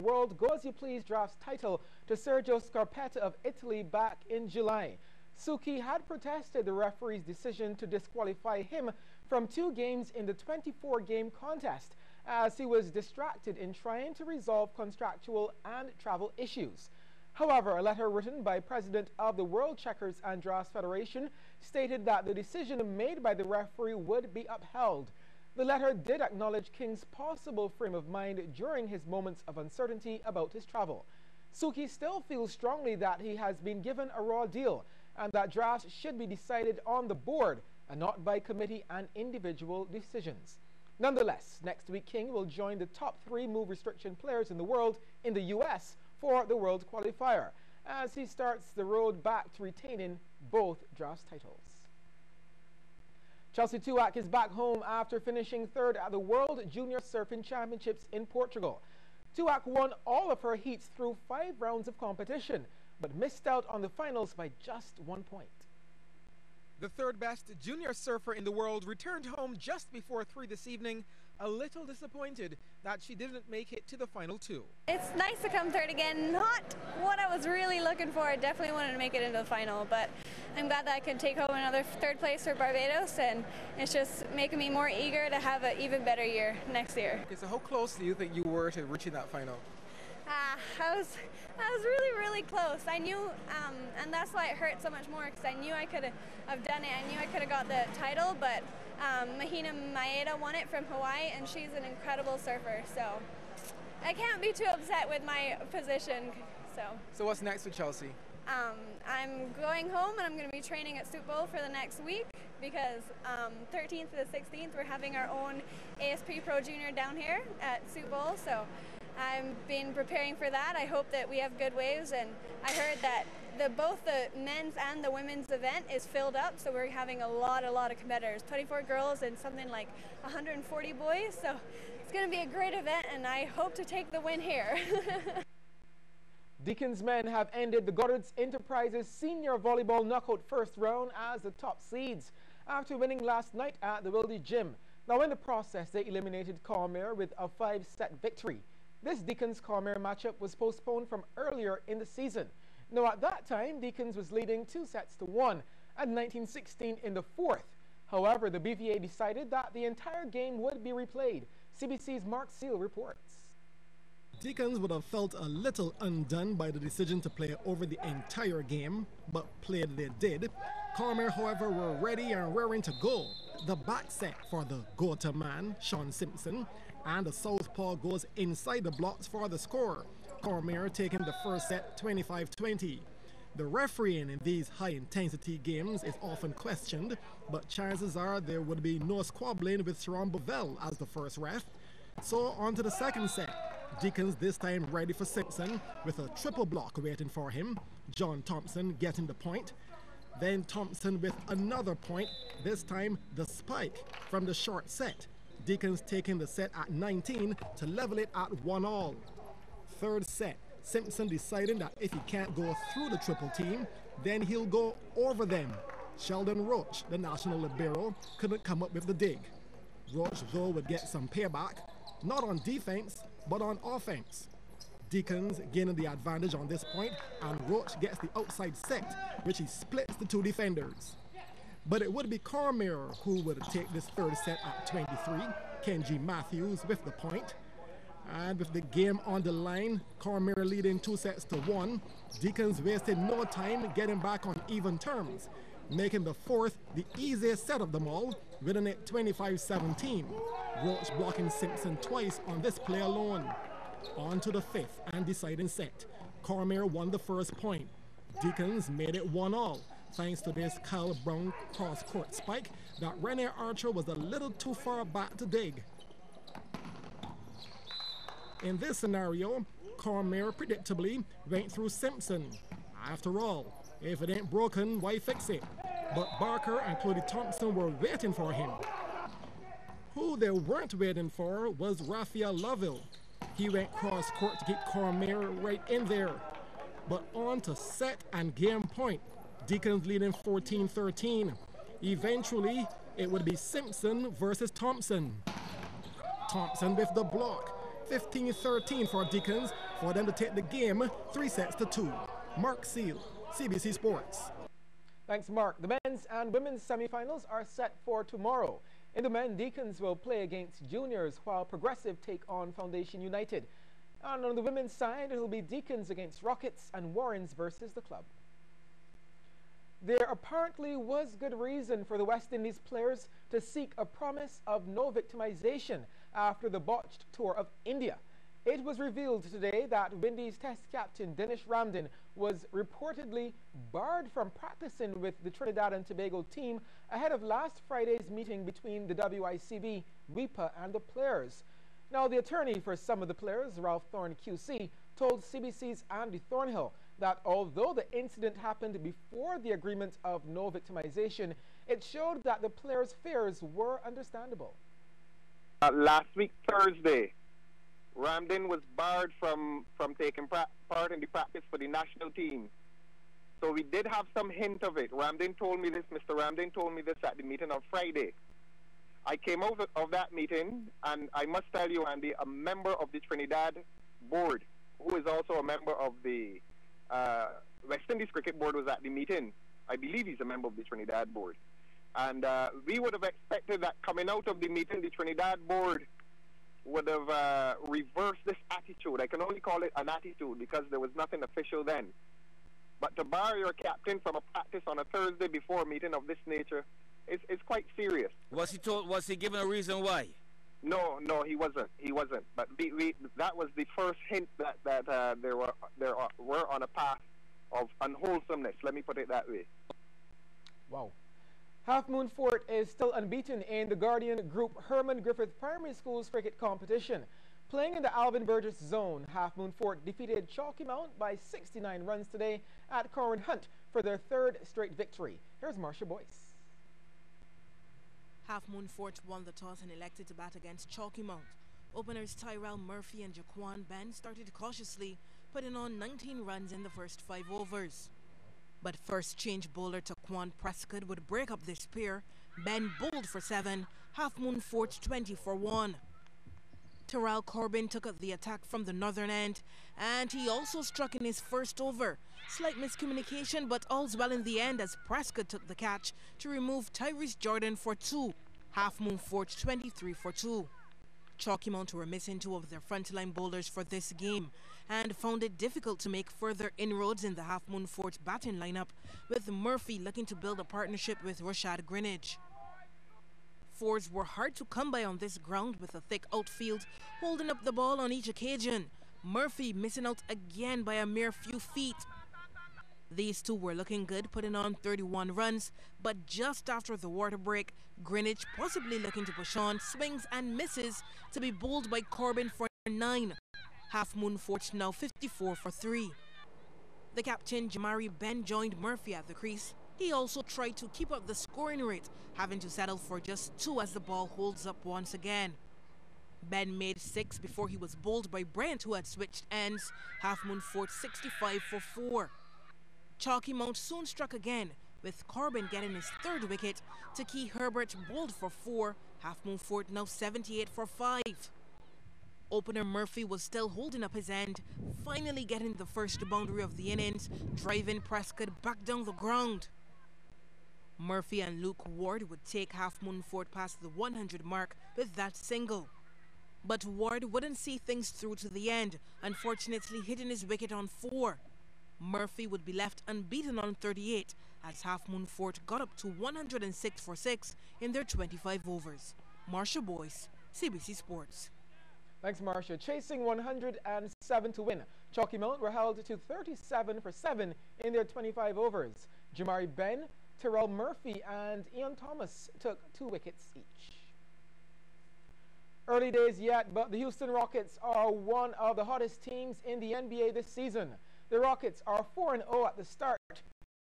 World Go As You Please drafts title to Sergio Scarpetta of Italy back in July. Suki had protested the referee's decision to disqualify him from 2 games in the 24-game contest as he was distracted in trying to resolve contractual and travel issues. However, a letter written by President of the World Checkers and Drafts Federation stated that the decision made by the referee would be upheld. The letter did acknowledge King's possible frame of mind during his moments of uncertainty about his travel. Suki still feels strongly that he has been given a raw deal and that drafts should be decided on the board and not by committee and individual decisions. Nonetheless, next week King will join the top 3 move restriction players in the world in the US for the World Qualifier as he starts the road back to retaining both drafts titles. Chelsea Tuak is back home after finishing 3rd at the World Junior Surfing Championships in Portugal. Tuak won all of her heats through 5 rounds of competition, but missed out on the finals by just 1 point. The 3rd best junior surfer in the world returned home just before 3 this evening, a little disappointed that she didn't make it to the final 2. It's nice to come 3rd again. Not what I was really looking for. I definitely wanted to make it into the final, but I'm glad that I could take home another 3rd place for Barbados, and it's just making me more eager to have an even better year next year. Okay, so how close do you think you were to reaching that final? I was really close. I knew, and that's why it hurt so much more, because I knew I could have done it. I knew I could have got the title, but Mahina Maeda won it from Hawaii, and she's an incredible surfer, so I can't be too upset with my position. So what's next with Chelsea? I'm going home, and I'm going to be training at Soup Bowl for the next week, because 13th to the 16th we're having our own ASP Pro Junior down here at Soup Bowl, so I've been preparing for that. I hope that we have good waves, and I heard that both the men's and the women's event is filled up, so we're having a lot of competitors, 24 girls and something like 140 boys, so it's going to be a great event, and I hope to take the win here. Deacon's men have ended the Goddard's Enterprises Senior Volleyball Knockout first round as the top seeds after winning last night at the Wildy Gym. Now in the process, they eliminated Cormier with a 5-set victory. This Deacons-Cormier matchup was postponed from earlier in the season. Now at that time, Deacons was leading 2-1 at 19-16 in the 4th. However, the BVA decided that the entire game would be replayed. CBC's Mark Seal reports. Deacons would have felt a little undone by the decision to play over the entire game, but played they did. Cormier, however, were ready and raring to go. The back set for the go-to man, Sean Simpson, and the southpaw goes inside the blocks for the score. Cormier taking the first set 25-20. The refereeing in these high-intensity games is often questioned, but chances are there would be no squabbling with Sharon Bovell as the first ref. So on to the second set. Deacons this time ready for Simpson with a triple block waiting for him. John Thompson getting the point. Then Thompson with another point, this time the spike from the short set. Deacons taking the set at 19 to level it at 1-all. 3rd set, Simpson deciding that if he can't go through the triple team, then he'll go over them. Sheldon Roach, the national libero, couldn't come up with the dig. Roach, though, would get some payback, not on defense, but on offense. Deacons gaining the advantage on this point, and Roach gets the outside set, which he splits the 2 defenders. But it would be Cormier who would take this 3rd set at 23, Kenji Matthews with the point. And with the game on the line, Cormier leading 2-1, Deacons wasted no time getting back on even terms, making the 4th the easiest set of them all, winning it 25-17. Roach blocking Simpson twice on this play alone. On to the 5th and deciding set. Cormier won the first point. Deacons made it 1-all, thanks to this Kyle Brown cross-court spike that Rene Archer was a little too far back to dig. In this scenario, Cormier predictably went through Simpson. After all, if it ain't broken, why fix it? But Barker and Claudie Thompson were waiting for him. Who they weren't waiting for was Raphael Lovell. He went cross-court to get Cormier right in there. But on to set and game point. Deacons leading 14-13. Eventually, it would be Simpson versus Thompson. Thompson with the block. 15-13 for Deacons for them to take the game 3-2. Mark Seal, CBC Sports. Thanks, Mark. The men's and women's semi-finals are set for tomorrow. In the men, Deacons will play against Juniors while Progressive take on Foundation United. And on the women's side, it will be Deacons against Rockets and Warrens versus the club. There apparently was good reason for the West Indies players to seek a promise of no victimization after the botched tour of India. It was revealed today that Windies Test captain Dinesh Ramdin was reportedly barred from practicing with the Trinidad and Tobago team ahead of last Friday's meeting between the WICB, WIPA and the players. Now, the attorney for some of the players, Ralph Thorne QC, told CBC's Andy Thornhill that although the incident happened before the agreement of no victimization, it showed that the players' fears were understandable. Last week, Thursday, Ramdin was barred from taking part in the practice for the national team. So we did have some hint of it. Ramdin told me this, Mr. Ramdin told me this at the meeting on Friday. I came out of that meeting, and I must tell you, Andy, a member of the Trinidad board, who is also a member of the West Indies Cricket Board, was at the meeting. I believe he's a member of the Trinidad board. And we would have expected that coming out of the meeting, the Trinidad board would have reversed this attitude. I can only call it an attitude because there was nothing official then. But to bar your captain from a practice on a Thursday before a meeting of this nature is quite serious. Was he given a reason why? No, he wasn't. But that was the first hint that there were on a path of unwholesomeness. Let me put it that way. Wow. Half Moon Fort is still unbeaten in the Guardian Group Herman Griffith Primary School's cricket competition. Playing in the Alvin Burgess zone, Half Moon Fort defeated Chalky Mount by 69 runs today at Corwin Hunt for their third straight victory. Here's Marcia Boyce. Half Moon Fort won the toss and elected to bat against Chalky Mount. Openers Tyrell Murphy and Jaquan Ben started cautiously, putting on 19 runs in the first 5 overs. But first change bowler Taquan Prescott would break up this pair. Ben bowled for 7, Half Moon Fort 20 for 1. Terrell Corbin took up the attack from the northern end, and he also struck in his first over. Slight miscommunication, but all's well in the end as Prescott took the catch to remove Tyrese Jordan for 2. Half Moon Fort 23 for 2. Chalky Mount were missing 2 of their frontline bowlers for this game and found it difficult to make further inroads in the Half Moon Fort batting lineup, with Murphy looking to build a partnership with Rashad Greenidge. Fours were hard to come by on this ground with a thick outfield holding up the ball on each occasion. Murphy missing out again by a mere few feet. These two were looking good, putting on 31 runs, but just after the water break, Greenidge, possibly looking to push on, swings and misses to be bowled by Corbin for 9. Half Moon Fort now 54 for 3. The captain, Jamari Ben, joined Murphy at the crease. He also tried to keep up the scoring rate, having to settle for just 2 as the ball holds up once again. Ben made 6 before he was bowled by Brent, who had switched ends. Half Moon Fort 65 for 4. Chalky Mount soon struck again, with Corbin getting his 3rd wicket. Taki Herbert bowled for 4. Half Moon Fort now 78 for 5. Opener Murphy was still holding up his end, finally getting the first boundary of the innings, driving Prescott back down the ground. Murphy and Luke Ward would take Half Moon Fort past the 100 mark with that single. But Ward wouldn't see things through to the end, unfortunately hitting his wicket on 4. Murphy would be left unbeaten on 38 as Half Moon Fort got up to 106 for 6 in their 25 overs. Marcia Boyce, CBC Sports. Thanks, Marcia. Chasing 107 to win, Chalky Mount were held to 37 for 7 in their 25 overs. Jamari Ben, Terrell Murphy and Ian Thomas took 2 wickets each. Early days yet, but the Houston Rockets are one of the hottest teams in the NBA this season. The Rockets are 4-0 at the start